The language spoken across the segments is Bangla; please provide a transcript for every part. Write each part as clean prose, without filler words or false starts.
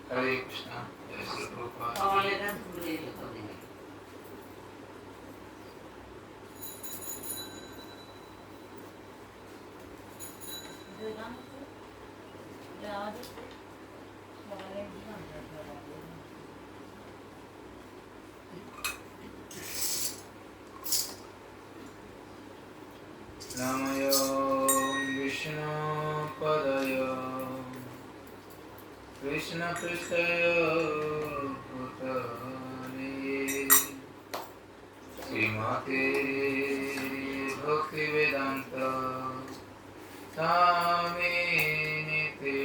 हरे कृष्णा जय श्री प्रभुपाद नमयो विष्णु पदय कृष्ण पृष्ठय भूतले श्रीमते भक्ति वेदांत स्वामी नित्य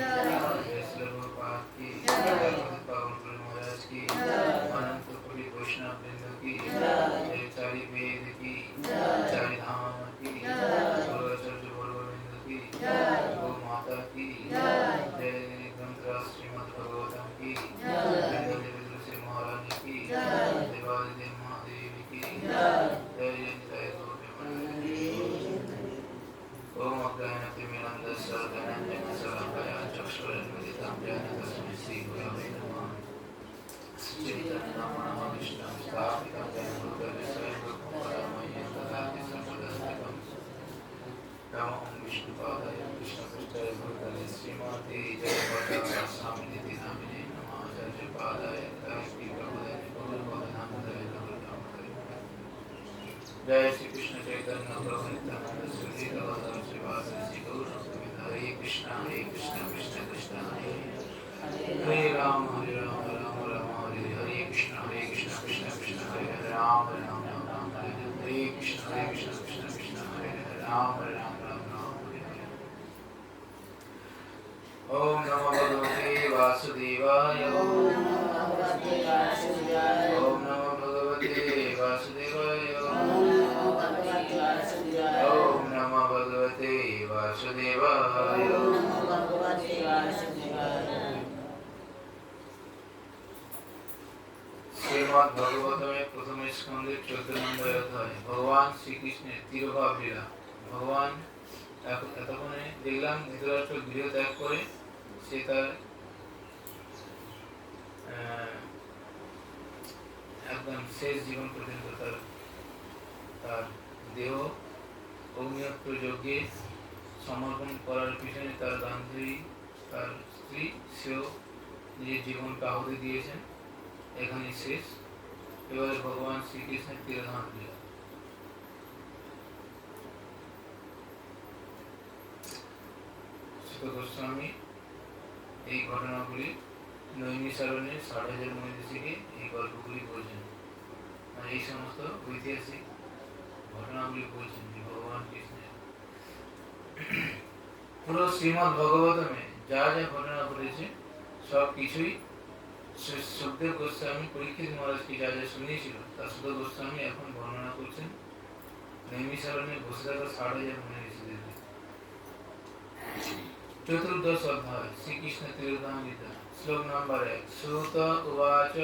जय श्री प्रभुपाद की जय पावन गुरु महाराज की अनंत कोटि वैष्णव वृंद की जय चारि वेद की चारि धाम की गुरु आचार्य वृंद की गौ माता की जय ग्रंथराज श्रीमद् भागवतम की जय तुलसी महारानी की देवादी देव महादेवी की जय जय ओम अज्ञानतिमिरन्धस्य ज्ञानाञ्जनशलाकया चक्षुरुन्मिलितं येन तस्मै श्रीगुरवे नमः श्रीचैतन्यनामविष्णं स्थापितं येन भूतले स्वयं रूपं ददाति सम्पदस्थितं नमो विष्णुपादाय कृष्णपृष्ठाय भूतले श्रीमते जयपदास्वामिनिति नामिने नमः आचार्यपादाय श्रीप्रभुदाय गौरवदामोदराय जय श्री कृष्ण चैतन्य प्रभु नित्यानंद श्री अद्वैत श्रीवासादि श्री गौर भक्त हरे कृष्ण कृष्ण कृष्ण हरे राम राम हरे हरे कृष्ण कृष्ण कृष्ण हरे राम राम हरे कृष्ण कृष्ण कृष्ण हरे राम राम हरे हरे ओम नमो भगवते वासुदेवाय ओम नमो भगवते वासुदेवाय ओम नमो भगवते वासुदेवाय श्रीमद् भागवतमें प्रथम स्कंदे 14 নম্বর অধ্যায় ভগবান শ্রীকৃষ্ণের তিরোভাব লীলা। ভগবান এতক্ষণে দেখলাম ধৃতরাষ্ট্র গৃহ ত্যাগ করে সে তার একদম শেষ জীবন পর্যন্ত তার দেহ অগ্নিহোত্র যজ্ঞে সমর্পণ করার পিছনে তার গান্ধী তার স্ত্রী সেও নিজের জীবনকে আহুতি দিয়েছেন। এখানে শেষ। এবারে ভগবান শ্রীকৃষ্ণের তিরোধান লীলা। সুত গোস্বামী এই ঘটনাগুলি নৈমিষারণ্যে 60,000 মনীষীকে এই গল্পগুলি বলছেন, মানে এই সমস্ত ঐতিহাসিক ঘটনাগুলি বলছেন যে ভগবান কৃষ্ণের পুরো শ্রীমদ্ ভাগবতমে যা যা ঘটনা ঘটেছে সব কিছুই সুখদেব গোস্বামী পরীক্ষিত মহারাজকে যা যা শুনিয়েছিল তা সুত গোস্বামী এখন বর্ণনা করছেন নৈমিষারণ্যে বসে থাকা 60,000 মনীষীদের। চতুর্দশ অধ্যায় শ্রীকৃষ্ণ তিরোধান লীলা। শ্লোক নম্বর 1। সুত উবাচ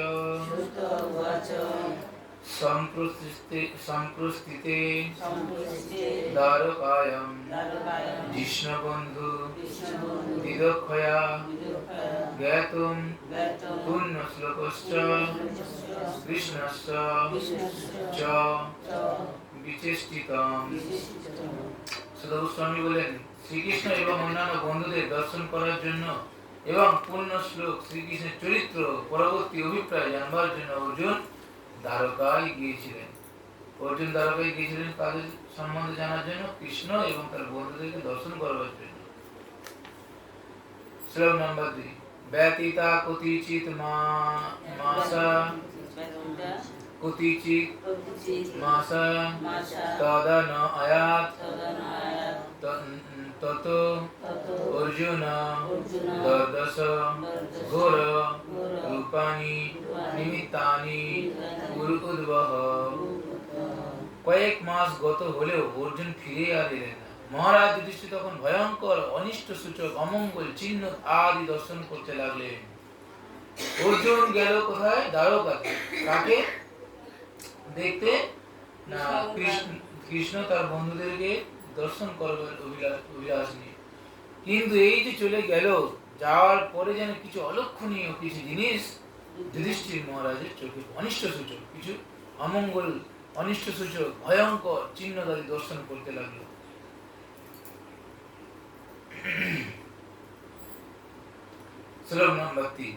সম্প্রস্थिते দ্বারকায়াম জিষ্ণবন্ধু দিদক্ষয়া জ্ঞাতুম পুণ্যশ্লোকশ্চ কৃষ্ণস্য চ বিচেষ্টিতম। সুত গোস্বামী বলেন, শ্রীকৃষ্ণ এবং অন্যান্য বন্ধুদের দর্শন করার জন্য এবং পূর্ণ শ্লোক শ্রীকৃষ্ণের চরিত্র পরবর্তী অভিপ্রায় জানবার জন্য অর্জুন দ্বারকায় গিয়েছিলেন। অর্জুন দ্বারকায় গিয়েছিলেন তাদের সম্বন্ধে জানার জন্য, কৃষ্ণ এবং তার বন্ধুদেরকে দর্শন করবার জন্য। শ্লোক নম্বর 2। ব্যতীতা কুতিচিত মাসা কুতিচিত মাসা তদা ন আয়াত তত অর্জুন দর্দশ ঘোর রূপানি নিমিত্তানি উদ্বহ। কয়েক মাস গত হলেও অর্জুন ফিরে আর এলেন না। মহারাজ যুধিষ্ঠির তখন ভয়ঙ্কর অনিষ্ট সূচক অমঙ্গল চিহ্ন আদি দর্শন করতে লাগলেন। অর্জুন গেল কোথায়? দ্বারকাতে। কাকে দেখতে? না, কৃষ্ণ তার বন্ধুদেরকে দর্শন করবার অভিলাষ নিয়ে। কিন্তু এই যে চলে গেল, যাওয়ার পরে যেন কিছু অলক্ষণীয় কিছু জিনিস যুধিষ্ঠির মহারাজের চোখে অনিষ্ট সূচক কিছু অমঙ্গল অনিষ্ট সূচক ভয়ঙ্কর চিহ্ন দাদি দর্শন করতে লাগলো। শ্লোক নম্বর 3।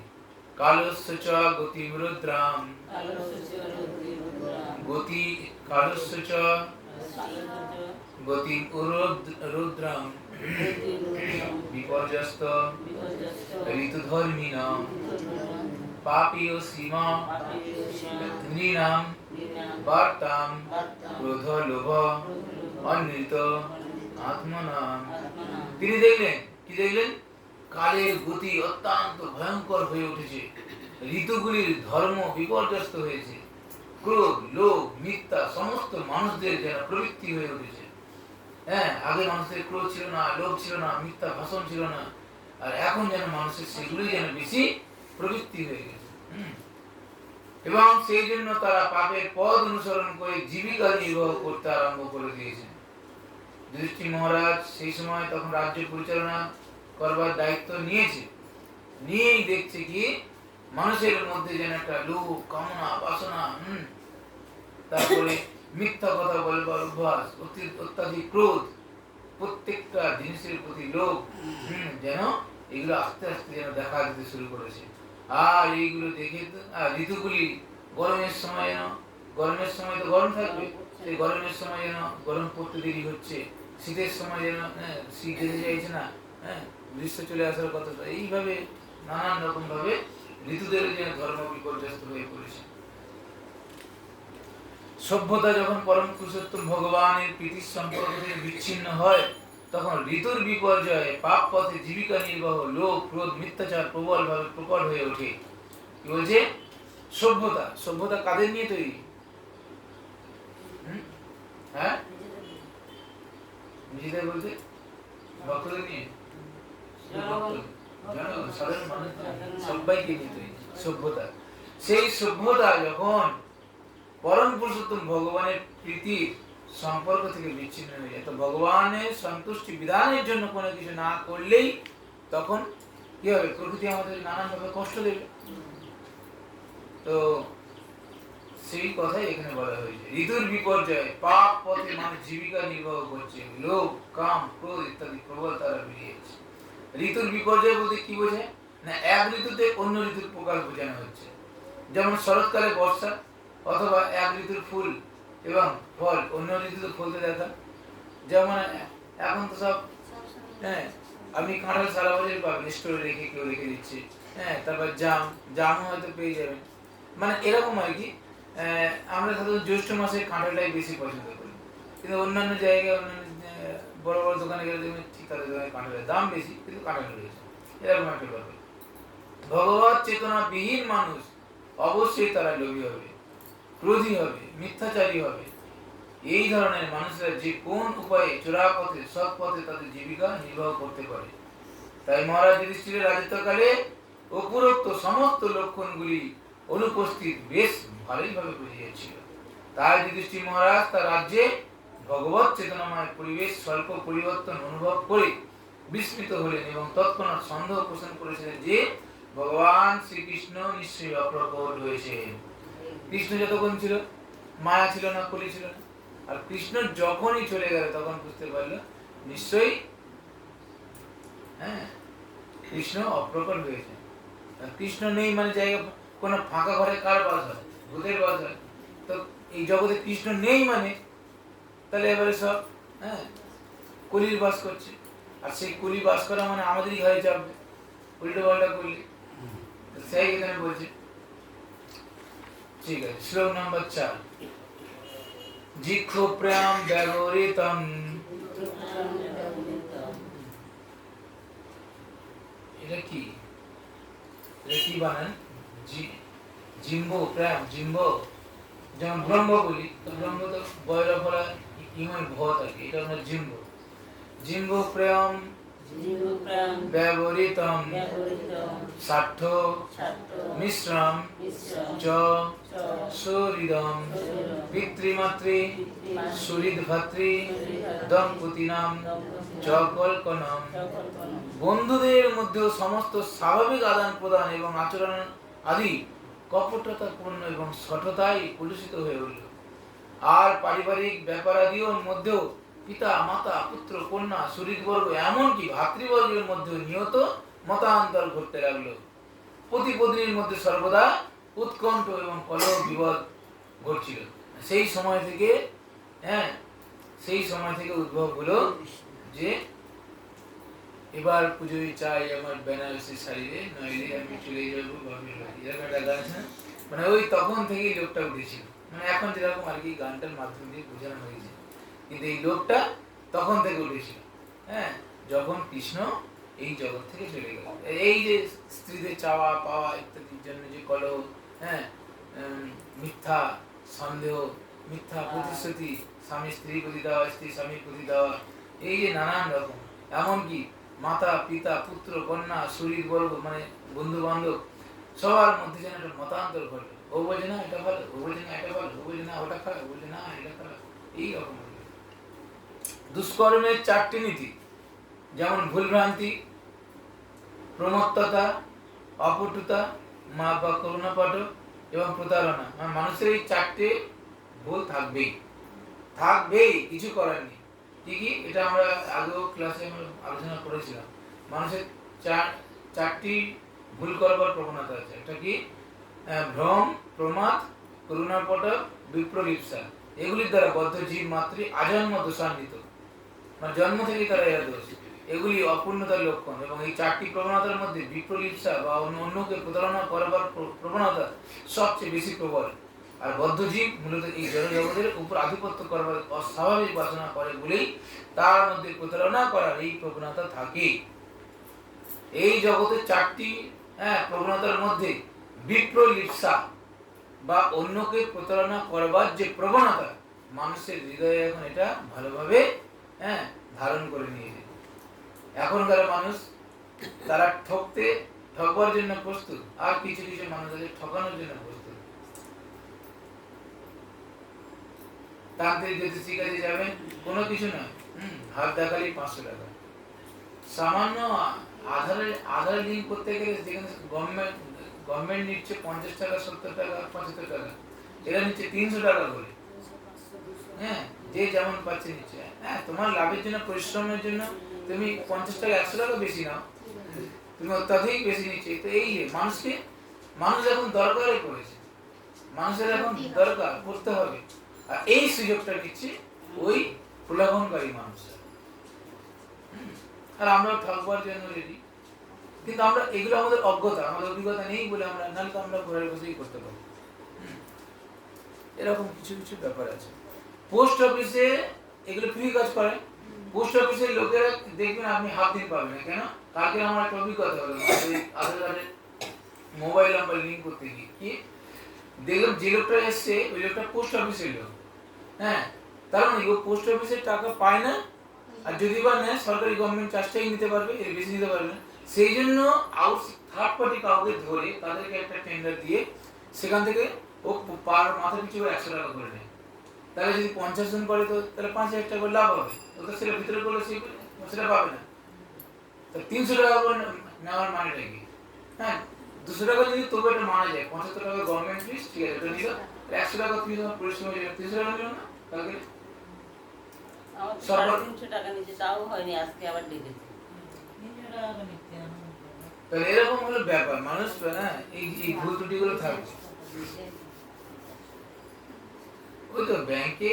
কালস্য চ গতিরুদ্রাম গতি কালস্য চ গতিরুদ্রাম বিপর্যস্ত ঋতুধর্মিণাম পাপীয় সীমা নৃণাম বার্তাম ক্রোধ লোভ অনৃত আত্মনাম। তিনি দেখলেন, কি দেখলেন? কালের গতি অত্যন্ত ভয়ঙ্কর হয়ে উঠেছে, ঋতুগুলির ধর্ম বিপর্যস্ত হয়েছে, ক্রোধ, লোভ, মিথ্যা সমস্ত মানুষদের যেন প্রবৃত্তি হয়ে উঠেছে। হ্যাঁ, আগে মানুষের ক্রোধ ছিল না, লোভ ছিল না, মিথ্যা ভাষণ ছিল না, আর এখন যেন মানুষের সেগুলি যেন বেশি প্রবৃত্তি হয়ে গেছে। এবং সেই জন্য তারা পাপের পথ অনুসরণ করে জীবিকা নির্বাহ করতে আরম্ভ করে দিয়েছেন। যুধিষ্ঠির মহারাজ সেই সময় তখন রাজ্য পরিচালনা করবার দায়িত্ব নিয়েছে, নিয়েই দেখছে কি মানুষের মধ্যে যেন একটা লোভ, কামনা, বাসনা, তারপরে মিথ্যা কথা বলবার অভ্যাস, অত্যাধিক ক্রোধ, প্রত্যেকটা জিনিসের প্রতি লোভ, যেন এগুলো আস্তে আস্তে যেন দেখা দিতে শুরু করেছে। আর এইগুলো দেখে ঋতুগুলি গরমের সময় যেন, গরমের সময় তো গরম থাকবে, সেই গরমের সময় যেন গরম পড়তে দেরি হচ্ছে, শীতের সময় যেন শীত এসে যাইছে না, গ্রীষ্ম চলে আসার কথা। এইভাবে নানান রকম ভাবে ঋতুদের যেন ধর্ম বিপর্যস্ত হয়ে পড়েছে। সভ্যতা যখন পরম পুরুষোত্তম ভগবানের প্রীতির সম্পর্ক থেকে বিচ্ছিন্ন হয়, তখন ঋতুর বিপর্যয়ে পাপ পথে জীবিকা নির্বাহ, লোভ, ক্রোধ, মিথ্যাচার প্রবল ভাবে প্রকট হয়ে ওঠে। কি বলছে? সভ্যতা। সভ্যতা কাদের নিয়ে তৈরি? হ্যাঁ, নিজেদের বলতে ভক্তদের নিয়ে, সাধারণ মানুষ সবাইকে নিয়ে তৈরি সভ্যতা। সেই সভ্যতা যখন পরম পুরুষোত্তম ভগবানের প্রীতির সম্পর্ক থেকে বিচ্ছিন্ন হয়ে যায়, তো ভগবানের সন্তুষ্টি বিধানের জন্য কোনো কিছু না করলেই তখন কি হবে? প্রকৃতি আমাদের নানানভাবে কষ্ট দেবে। তো সেই কথাই এখানে বলা হয়েছে, ঋতুর বিপর্যয়ে পাপ পথে মানুষ জীবিকা নির্বাহ করছে, লোভ, কাম, ক্রোধ ইত্যাদি প্রবল তারা বেরিয়েছে। ঋতুর বিপর্যয় বলতে কি বোঝায় না, এক ঋতুতে অন্য ঋতুর প্রকাশ বোঝানো হচ্ছে। যেমন শরৎকালে বর্ষা, অথবা এক ঋতুর ফুল এবং ফল অন্য ঋতুতে ফলতে দেখা। যেমন এখন তো সব আপনি কাঁঠাল সারা বছর পাবেন, স্টোরে রেখে কেউ রেখে দিচ্ছে। তারপর জামও হয়তো পেয়ে যাবেন। মানে এরকম আর কি। আমরা সাধারণত জ্যৈষ্ঠ মাসে কাঁঠালটাই বেশি পছন্দ করি, কিন্তু অন্যান্য জায়গায়, অন্যান্য বড় বড় দোকানে গেলে দেখবেন ঠিক তাদের দোকানে কাঁঠালের দাম বেশি, কিন্তু কাঁঠাল রয়েছে। এরকম একটা ব্যাপার। ভগবত চেতনা বিহীন মানুষ অবশ্যই তারা লোভী হবে, ক্রোধী হবে, মিথ্যাচারী হবে। এই ধরনের মানুষরা যে কোন উপায়ে চোরা পথে, সৎ পথে তাদের জীবিকা নির্বাহ করতে পারে। তাই মহারাজ যুধিষ্ঠিরের রাজত্বকালে উপরোক্ত সমস্ত লক্ষণগুলি অনুপস্থিত বেশ ভালোইভাবে বুঝিয়েছিল। তাই যুধিষ্ঠির মহারাজ তার রাজ্যে ভগবত চেতনাময় পরিবেশ স্বল্প পরিবর্তন অনুভব করে বিস্মিত হলেন এবং তৎক্ষণাৎ সন্দেহ পোষণ করেছিলেন যে ভগবান শ্রীকৃষ্ণ নিশ্চয়ই অপ্রকট হয়েছে। কৃষ্ণ যতক্ষণ ছিল মায়া ছিল না, কলি ছিল না। আর কৃষ্ণ যখনই চলে গেল তখন বুঝতে পারলো নিশ্চয়ই কৃষ্ণ অপ্রকট হয়েছে। কৃষ্ণ নেই মানে জায়গা, কোন ফাঁকা ঘরে কার বাস হয়? ভূতের বাস হয়। তো এই জগতে কৃষ্ণ নেই মানে তাহলে এবারে সব কলির বাস করছে। আর সেই কলি বাস করা মানে আমাদেরই ঘরে চাপবে উল্টো পাল্টা করলে। সেই এখানে বলছে। ঠিক আছে, শ্লোক নম্বর 4। জিক্ষু প্রেম ব্যবহৃতম। এটা কি? এটা কি বানান? জিম্ব প্রেম, জিম্ব। যেমন ব্রহ্ম বলি, ব্রহ্ম তো বয়রা ফলা ইমান ভ থাকে, এটা আমরা জিম্ব। জিম্ব প্রেম ব্যবহৃতম ষাঠ্য মিশ্রম চ সুহৃদম পিতৃমাতৃ সুহৃদ ভাতৃ দম্পতিনাম চ কল্পনম। বন্ধুদের মধ্যেও সমস্ত স্বাভাবিক আদান প্রদান এবং আচরণ আদি কপটতাপূর্ণ এবং সঠতায় কলুষিত হয়ে উঠল। আর পারিবারিক ব্যাপারাদির মধ্যেও পিতা, মাতা, পুত্র, কন্যা, সুহৃদবর্গ এমনকি ভাতৃবর্গের মধ্যে নিয়ত মতান্তর ঘটতে লাগলো। পতি পত্নীর মধ্যে সর্বদা উৎকণ্ঠ এবং কলহ বিবাদ ঘটছিল। সেই সময় থেকে উদ্ভব হলো যে এবার পুজোয় চাই আমার বেনারসি শাড়িতে, নইলে আমি চলে যাবো বাপের বাড়ি। এরকম একটা গান আছে। মানে ওই তখন থেকেই লোকটা উঠেছিল। মানে এখন যেরকম আর কি গানটার মাধ্যম দিয়ে বোঝানো হয়েছে, কিন্তু এই লোকটা তখন থেকে উঠেছিল। যখন কৃষ্ণ এই জগৎ থেকে চলে গেল। এই যে স্ত্রীদের চাওয়া পাওয়া ইত্যাদির জন্য যে কলহ, হ্যাঁ, মিথ্যা সন্দেহ, মিথ্যা প্রতিশ্রুতি, স্বামী স্ত্রী প্রতি দেওয়া, স্ত্রী স্বামীর প্রতি দেওয়া, এই যে নানান রকম, এমনকি মাতা পিতা পুত্র কন্যা শরীর বর্গ মানে বন্ধু বান্ধব সবার মধ্যে যেন একটা মতান্তর ঘটে। ও বলছে না এটা ভালো, ও বলছে না এটা ভালো, ও বলছে না ওটা খারাপ, বলছে না এটা খারাপ। এই রকম দুষ্কর্মের 4টি নীতি, যেমন ভুলভ্রান্তি, প্রমত্ততা, অপটুতা, মা বা করুণাপট এবং প্রতারণা। মানুষের এই 4টে ভুল থাকবেই, কিছু করার নেই। ঠিকই, এটা আমরা আগেও ক্লাসে আলোচনা করেছিলাম। মানুষের 4টি ভুল করবার প্রবণতা আছে। একটা কি? ভ্রম, প্রমাদ, করুণাপট, বিপ্রলিপ্সা। এগুলির দ্বারা বদ্ধ জীব মাতৃ আজন্ম দোষান্বিত, মানে জন্ম থেকে তারা এরা দোষ। এগুলি অপূর্ণতার লক্ষণ এবং এই 4টি প্রবণতার মধ্যে বিপ্রলিপ্সা বা অন্যকে প্রতারণা করবার প্রবণতা সবচেয়ে বেশি প্রবল। আর বদ্ধ জীব মূলত এই জড়জগতের উপর আধিপত্য করবার অস্বাভাবিক বাসনা করে বলেই তার মধ্যে প্রতারণা করার এই প্রবণতা থাকে। এই জগতের 4টি প্রবণতার মধ্যে বিপ্রলিপ্সা বা অন্যকে প্রতারণা করবার যে প্রবণতা, মানুষের হৃদয়ে এখন এটা ভালোভাবে ধারণ করে নিয়েছে। এখনকার মানুষ তারা ঠকবার জন্য প্রস্তুত, আর কিছু কিছু মানুষ আছে ঠকানোর জন্য প্রস্তুত। তান্ত্রিক জ্যোতিষীর কাছে যাবেন, কোনো কিছু নয়, হাত দেখালি 500 টাকা। সামান্য আধার লিঙ্ক করতে গেলে যেখানে গভর্নমেন্ট নিচ্ছে 50 টাকা, 70 টাকা, 75 টাকা, এরা নিচ্ছে 300 টাকা করে। যে যেমন পাচ্ছে নিচ্ছে। তোমার লাভের জন্য, পরিশ্রমের জন্য তুমি 50 টাকা 100 টাকা বেশি নাও, তুমি অত্যাধিক বেশি নিচ্ছে। তো এই যে মানুষ এখন দরকারে পড়েছে, মানুষের এখন দরকার পড়তে হবে, আর এই সুযোগটা নিচ্ছে ওই প্রলোভনকারী মানুষরা। আর আমরা ঠকবার জন্য রেডি, কিন্তু আমরা এগুলো আমাদের অজ্ঞতা, আমাদের অভিজ্ঞতা নেই বলে আমরা, নাহলে তো আমরা ঘরে বসেই করতে পারি। এরকম কিছু কিছু ব্যাপার আছে। পোস্ট অফিসে এগুলো ফ্রি কাজ করে। পোস্ট অফিসের লোকেরা দেখবেন আপনি হাফ দিন পাবেন না। কেন? কালকে আমার একটা অভিজ্ঞতা হলো, আধার কার্ডে মোবাইল নাম্বার লিঙ্ক করতে গিয়ে কি দেখলাম, যে লোকটা এসছে ওই লোকটা পোস্ট অফিসের লোক। তার মানে ও পোস্ট অফিসের টাকা পায় না, আর যদি বা নেয় সরকারি গভর্নমেন্ট চার্জটাই নিতে পারবে, এর বেশি নিতে পারবে না। সেই জন্য থার্ড পার্টি কাউকে ধরে তাদেরকে একটা টেন্ডার দিয়ে সেখান থেকে ও পার মাথা পিছু 100 টাকা করে নেয়। তাহলে যদি 50 জন করে তো তাহলে 5000 টাকা করে লাভ হবে। ও তো সেটা ভিতরে করলে সেটা পাবে না। তো 300 টাকা করে নেওয়ার মানেটা কি? 200 টাকা যদি তবু এটা মানা যায়, 75 টাকা গভর্নমেন্ট ফিস, ঠিক আছে, এটা নিল। 100 টাকা তুমি তোমার পরিশ্রম হয়ে যাবে, 300 টাকা নিল না, তাহলে 300 টাকা নিচে তাও হয়নি, আজকে আবার ডেকেছে। তাহলে এরকম হলো ব্যাপার। মানুষ এই ভুল ত্রুটিগুলো থাকবে। ওই তো ব্যাংকে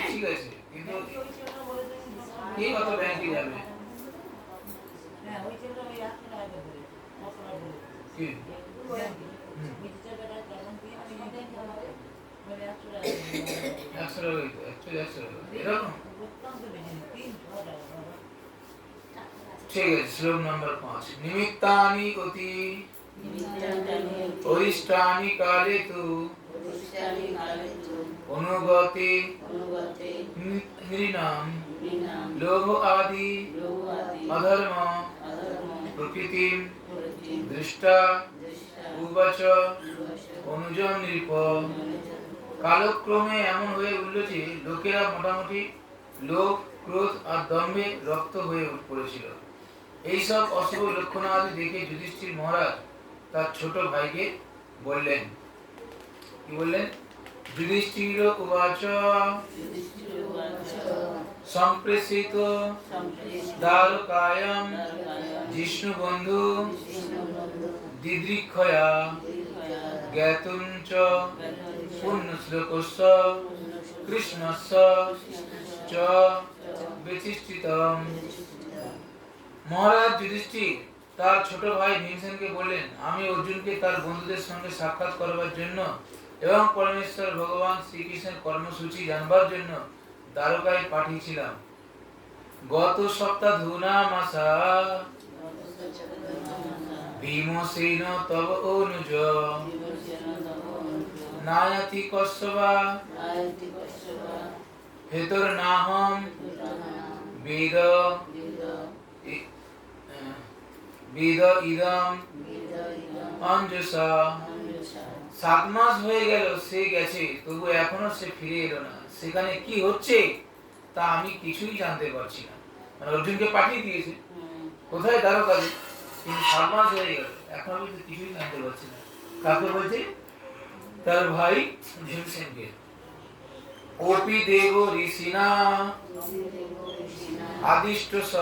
ঠিক আছে, কিন্তু কে কত ব্যাংকে যাবে? ঠিক আছে। শ্লোক নম্বর 5। নিমিত্তানি অতি অরিষ্টানি কালে তু অনুগতে নৃণাম লোভ আদি অধর্ম প্রকৃতিম দৃষ্টা উবাচ অনুজন নৃপ। কালক্রমে এমন হয়ে উঠল যে লোকেরা মোটামুটি লোভ, ক্রোধ আর দম্ভে রক্ত হয়ে পড়েছিল। এইসব অশুভ লক্ষণাদি দেখে যুধিষ্ঠির মহারাজ তার ছোট ভাইকে বললেন। কি বললেন? যুধিষ্ঠির উবাচ সম্প্রেষিত দ্বারকায়াম জিষ্ণু বন্ধু দিদৃক্ষয়া জ্ঞাতুম চ পুণ্যশ্লোকস্য কৃষ্ণস্য চ বিচিষ্টিতম। মহারাজ যুধিষ্ঠির তার ছোট ভাই ভীমসেনকে বললেন, আমি অর্জুনকে তার বন্ধুদের সঙ্গে সাক্ষাৎ করবার জন্য এবং পরমেশ্বর ভগবান শ্রীকৃষ্ণের কর্মসূচি জানবার জন্য দ্বারকায় পাঠিয়েছিলাম। গত সপ্তাধুনা মাসা ভীমসেন তব অনুজ নায়াতি কশ্যবা হেতর নাহম বেদ বেদ ইদম অঞ্জসা। 7 মাস হয়ে গেল সে গেছে, তবু এখনো সে ফিরে এলো না। সেখানে কি হচ্ছে তা আমি কিছুই জানতে পারছি না। মানে অর্জুনকে পাঠিয়ে দিয়েছে কোথায় দ্বারকাতে, কিন্তু 7 মাস হয়ে গেল এখনো আমি কিছুই জানতে পারছি না। কাকে বলছে? তার ভাই ভীমসেনকে। ওপি দেব ঋষিনা আদিষ্ট স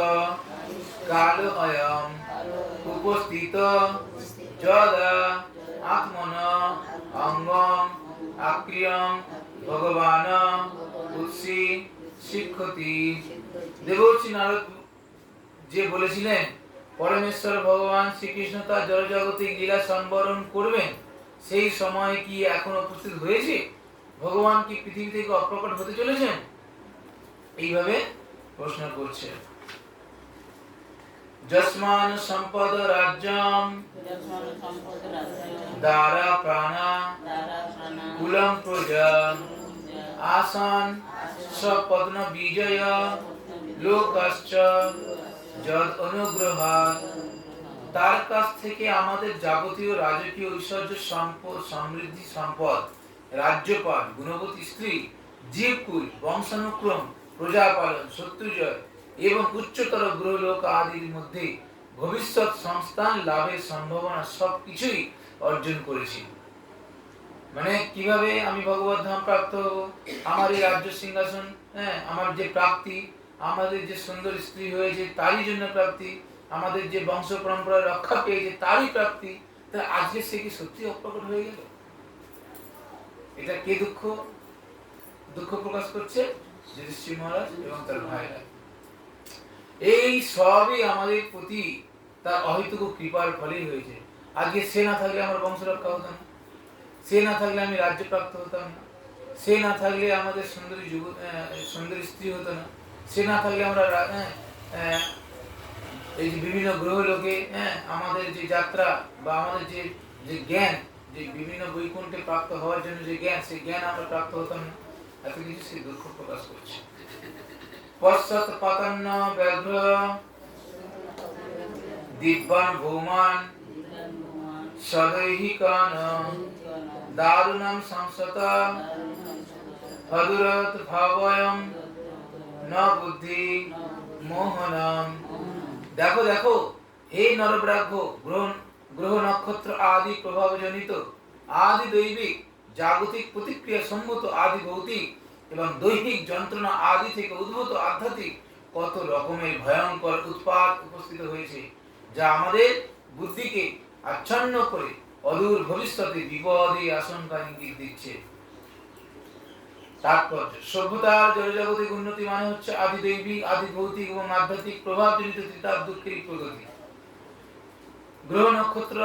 কাল অয়ম উপস্থিত যদা আত্মন অঙ্গম আক্রিয়ম ভগবান উৎসি শিক্ষতি। দেবর্ষি নারদ যে বলেছিলেন পরমেশ্বর ভগবান শ্রীকৃষ্ণ তার জড়জাগতিক লীলা সম্বরণ করবেন, সেই সময় কি এখন উপস্থিত হয়েছে? ভগবান কি পৃথিবী থেকে অপ্রকট হতে চলেছেন? এইভাবে প্রশ্ন করছে। যস্মান সম্পদ রাজ্যম দ্বারা প্রাণা কুলম প্রজা আসান সপদ্ম বিজয় লোকাশ্চ যদ অনুগ্রহাৎ। তার কাছ থেকে আমাদের যাবতীয় রাজকীয় ঐশ্বর্য সম্পদ, সমৃদ্ধি সম্পদ, রাজ্যপাল, গুণবতী স্ত্রী, জীবকুল, বংশানুক্রম, প্রজাপালন, শত্রুজয় এবং উচ্চতর গ্রহলোক আদির মধ্যে ভবিষ্যৎ সংস্থান লাভের সম্ভাবনা সবকিছুই অর্জন করেছি। মানে কিভাবে আমি ভগবত ধাম প্রাপ্ত হব, আমার এই রাজ্য সিংহাসন, আমার যে প্রাপ্তি, আমাদের যে সুন্দর স্ত্রী হয়েছে তারই জন্য প্রাপ্তি, আমাদের যে বংশ পরম্পরা রক্ষা পেয়েছে তারই প্রাপ্তি। তা আজকে সে কি সত্যি অপ্রকট হয়ে গেল? এটা কে দুঃখ প্রকাশ করছে? যুধিষ্ঠির মহারাজ এবং তার ভাইরা। এই সবই আমাদের প্রতি তার অহেতুক কৃপার ফলেই হয়েছে। আজকে সে না থাকলে আমার বংশ রক্ষা হতো না, সে না থাকলে আমি রাজ্য প্রাপ্ত হতাম না, সে না থাকলে আমাদের সুন্দরী স্ত্রী হতো না, সে না থাকলে আমরা এই যে বিভিন্ন গ্রহ লোকে আমাদের যে যাত্রা বা আমাদের যে জ্ঞান, যে বিভিন্ন বৈকুণ্ঠে প্রাপ্ত হওয়ার জন্য যে জ্ঞান, সেই জ্ঞান আমরা প্রাপ্ত হতাম না। এত কিছু সে দুঃখ প্রকাশ করছে। পশ্চাৎ পাতান্ন ব্যাঘ্র দিব্যান ভৌমান সদৈহিকান দারুণম সংসতা হদুরত ভাবয়ম ন বুদ্ধি মোহনম। দেখো দেখো হে নরব্রাহ্ম, গ্রহ নক্ষত্র আদি প্রভাবজনিত আদি দৈবিক জাগতিক প্রতিক্রিয়া সম্মত আদি ভৌতিক এবং দৈহিক যন্ত্রণা আদি থেকে উদ্ভূত আধ্যাত্মিক কত রকমের ভয়ঙ্কর উৎপাত উপস্থিত হয়েছে, যা আমাদের বুদ্ধিকে আচ্ছন্ন করে অদূর ভবিষ্যতে বিপদে আশঙ্কা ইঙ্গিত দিচ্ছে। তাৎপর্য: সভ্যতার জড়জাগতিক উন্নতি মানে হচ্ছে আদি দৈবিক, আদি ভৌতিক এবং আধ্যাত্মিক প্রভাবজনিত ত্রিতাপ দুঃখের প্রগতি। গ্রহ নক্ষত্র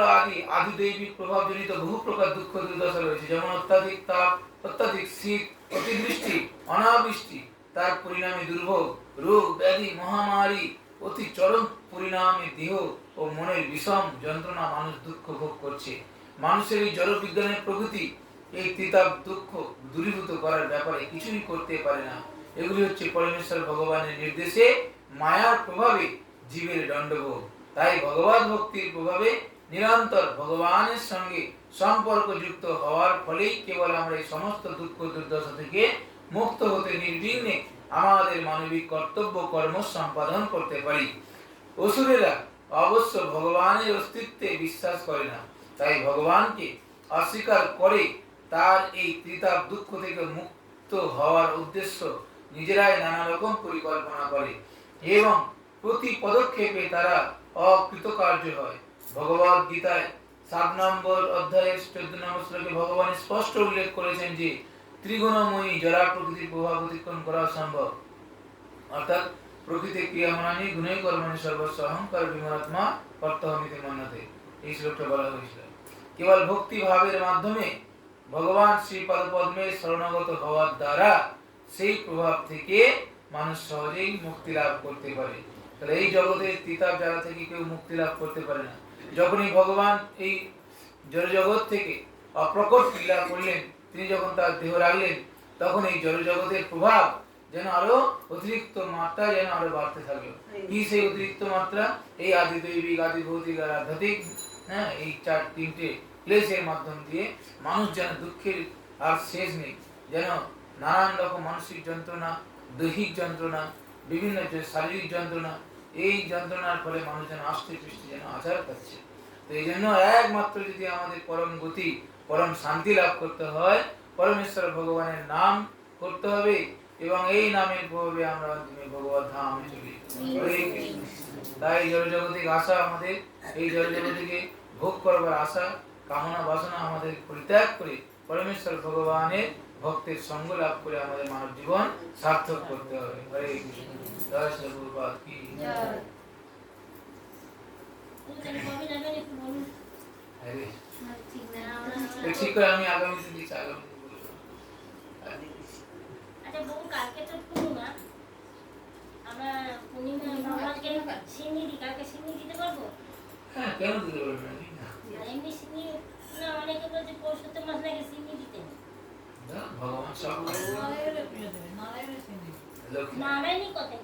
আদি দৈবিক প্রভাবজনিত বহু প্রকার দুঃখ দুর্দশা রয়েছে, যেমন অত্যাধিক তাপ, অত্যাধিক শীত, অতিবৃষ্টি, অনাবৃষ্টি, তার পরিণামে দুর্ভোগ, রোগ ব্যাধি, মহামারী, অতি চরম পরিণামে দেহ ও মনের বিষম যন্ত্রণা মানুষ দুঃখ ভোগ করছে। মানুষের এই জড় বিজ্ঞানের প্রকৃতি এই ত্রিতাপ দুঃখ দূরীভূত করার ব্যাপারে কিছুই করতে পারে না। এগুলি হচ্ছে পরমেশ্বর ভগবানের নির্দেশে মায়ার প্রভাবে জীবের দণ্ডভোগ। তাই ভগবত ভক্তির প্রভাবে নিরন্তর ভগবানের সঙ্গে সম্পর্ক যুক্ত হওয়ার ফলেই কেবল আমরা এই সমস্ত দুঃখ দুর্দশা থেকে মুক্ত হতে নির্বিঘ্নে আমাদের মানবিক কর্তব্য কর্ম সম্পাদন করতে পারি। অসুরেরা অবশ্য ভগবানের অস্তিত্বে বিশ্বাস করে না, তাই ভগবানকে অস্বীকার করে তার এই ত্রিতাপ দুঃখ থেকে মুক্ত হওয়ার উদ্দেশ্য নিজেরাই নানা রকম পরিকল্পনা করে এবং প্রতি পদক্ষেপে তারা অকৃতকার্য হয়। ভগবদ গীতায় 7 নম্বর অধ্যায়ের 14 নম্বর শ্লোকে ভগবান স্পষ্ট উল্লেখ করেছেন যে ত্রিগুণময়ী জড়া প্রকৃতির প্রভাব অতিক্রম করা সম্ভব। অর্থাৎ প্রকৃতি ক্রিয়ামানি গুণে কর্মণি সর্বস্ব অহংকার বিমরাত্মা কর্তহমিতি মন্যতে, এই শ্লোকটা বলা হয়েছিল। কেবল ভক্তি ভাবের মাধ্যমে ভগবান শ্রী পাদপদ্মে শরণাগত হওয়ার দ্বারা সেই প্রভাব থেকে মানুষ সহজেই মুক্তি লাভ করতে পারে। তাহলে এই জগতের তিতাব জ্বালা থেকে কেউ মুক্তি লাভ করতে পারে না। যখনই ভগবান এই জড় জগৎ থেকে অপ্রকট লীলা করলেন, তিনি যখন তার দেহ রাখলেন, তখন এই জড় জগতের প্রভাব যেন আরো অতিরিক্ত মাত্রা যেন আরো বাড়তে থাকলো। কি সেই অতিরিক্ত মাত্রা? এই আদি দৈবিক, আদি ভৌতিক আর আধ্যাত্মিক, হ্যাঁ, এই তিনটে ক্লেশের মাধ্যম দিয়ে মানুষ যেন দুঃখের আর শেষ নেই, যেন নানান রকম মানসিক যন্ত্রণা, দৈহিক যন্ত্রণা, বিভিন্ন যে শারীরিক যন্ত্রণা, এই যন্ত্রণার ফলে মানুষ যেন আস্তে পৃষ্ঠে যেন আচার পাচ্ছে। তো এই জন্য একমাত্র যদি আমাদের পরম গতি, পরম শান্তি লাভ করতে হয়, পরমেশ্বর ভগবানের নাম করতে হবে এবং এই নামের প্রভাবে আমরা ভগবত ধামে চলি। হরে কৃষ্ণ। তাই জড়জগতিক আশা আমাদের, এই জড়জগতিকে ভোগ করবার আশা, কামনা বাসনা আমাদের পরিত্যাগ করে পরমেশ্বর ভগবানের ভক্তের সঙ্গ লাভ করে আমাদের মানব জীবন সার্থক করতে হবে। হরে কৃষ্ণ। জয় শ্রী প্রভুপাদ কি জয়। হরে ঠিক করে আমি আগামী দিন দিচ্ছি, আগামী দিন বলবো। আচ্ছা বহু কালকে তো পূর্ণিমা, আমরা পূর্ণিমা ভগবানকে সিন্নি দিই, কালকে সিন্নি দিতে পারবো? হ্যাঁ, কেন দিতে পারবেন না? আর এমনি সিন্নি না, অনেকে বলছে পরশুতে মাস লাগে সিন্নি দিতে। ভগবান সব নারায়ণই কথা